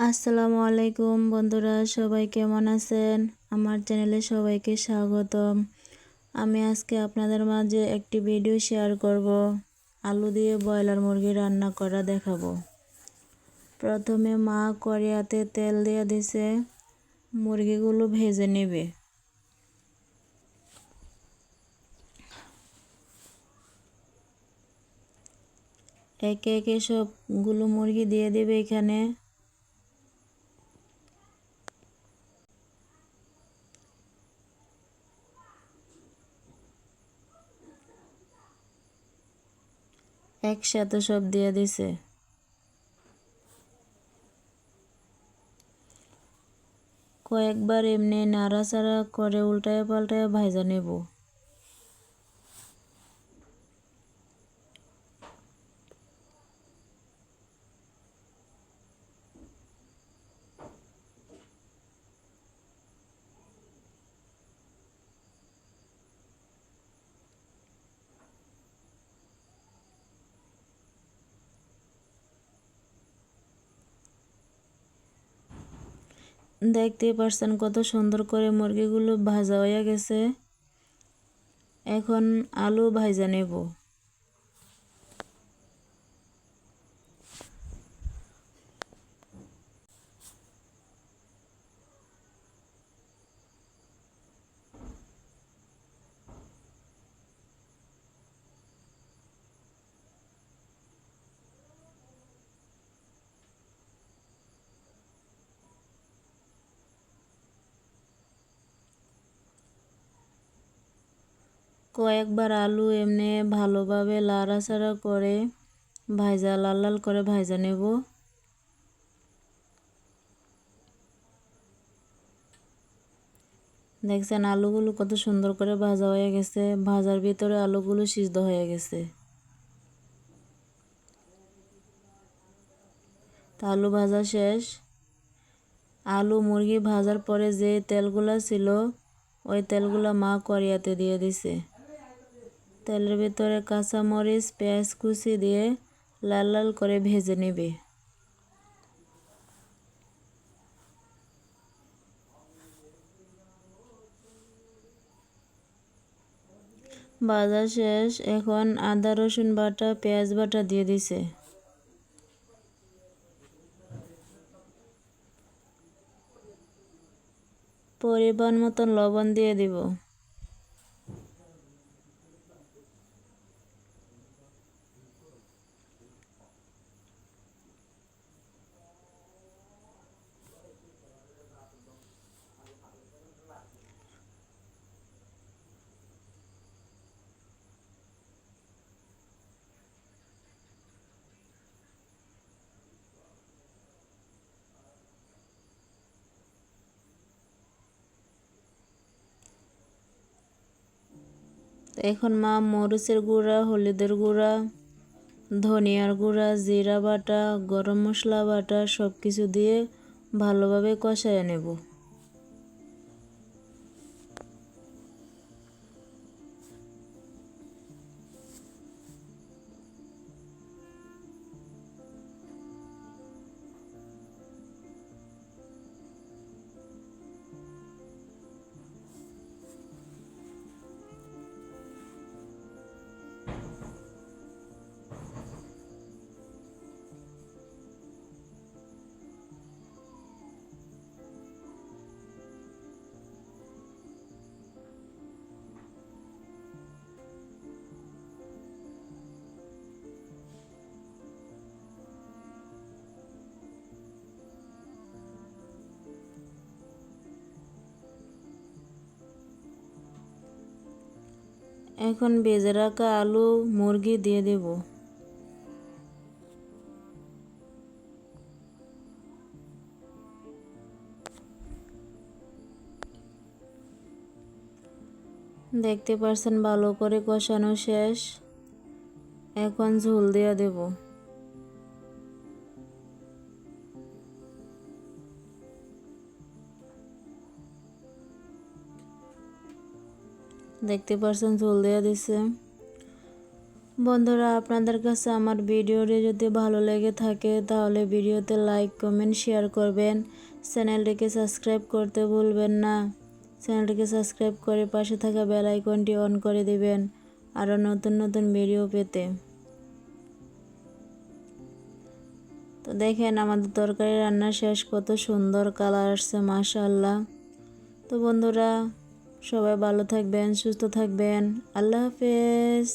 আসসালামু আলাইকুম বন্ধুরা, সবাই কেমন আছেন? আমার চ্যানেলে সবাইকে স্বাগতম। আমি আজকে আপনাদের মাঝে একটি ভিডিও শেয়ার করব। আলু দিয়ে ব্রয়লার মুরগি রান্না করা দেখাবো। প্রথমে মা কড়াইতে তেল দিয়ে দিছে, মুরগিগুলো ভেজে নেবে। একে একে সবগুলো মুরগি দিয়ে দেবে এখানে। একসাথে সব দিয়ে দিছে। কয়েকবার এমনি নাড়াচাড়া করে উল্টায় পাল্টায় ভাজা নেব। দেখতে পাচ্ছেন কত সুন্দর করে মুরগিগুলো ভাজা হয়ে গেছে। এখন আলু ভাজা নেব। কয়েকবার আলু এমনি ভালোভাবে লাড়াচাড়া করে লাল লাল করে ভাজা নেব। দেখছেন আলুগুলো কত সুন্দর করে ভাজা হয়ে গেছে। ভাজার ভিতরে আলুগুলো সিদ্ধ হয়ে গেছে। তা আলু ভাজা শেষ। আলু মুরগি ভাজার পরে যে তেলগুলা ছিল ওই তেলগুলা মা কড়াইতে দিয়ে দিছে। তেলের ভিতরে কাঁচামরিচ পেঁয়াজ কুচি দিয়ে লাল লাল করে ভেজে নেবে। ভাজা শেষ। এখন আদা রসুন বাটা পেঁয়াজ বাটা দিয়ে দিছে। পরিমাণ মতন লবণ দিয়ে দিব। এখন মা মরিচের গুঁড়া, হলুদের গুঁড়া, ধনিয়ার গুঁড়া, জিরা বাটা, গরম মশলা বাটা সব কিছু দিয়ে ভালোভাবে কষায় নেব। এখন ভেজে রাখা আলু মুরগি দিয়ে দেব। দেখতে পাচ্ছেন ভালো করে কষানো শেষ। এখন ঝোল দিয়ে দেব। দেখতে পাচ্ছেন ঝোল দিয়ে দিছে। বন্ধুরা, আপনাদের কাছে আমার ভিডিওটি যদি ভালো লেগে থাকে তাহলে ভিডিওতে লাইক, কমেন্ট, শেয়ার করবেন। চ্যানেলটিকে সাবস্ক্রাইব করতে ভুলবেন না। চ্যানেলটিকে সাবস্ক্রাইব করে পাশে থাকা বেল আইকনটি অন করে দিবেন আরও নতুন নতুন ভিডিও পেতে। তো দেখেন আমাদের তরকারি রান্না শেষ, কত সুন্দর কালার আসছে, মাশাআল্লাহ। তো বন্ধুরা, সবাই ভালো থাকবেন, সুস্থ থাকবেন। আল্লাহ হাফেজ।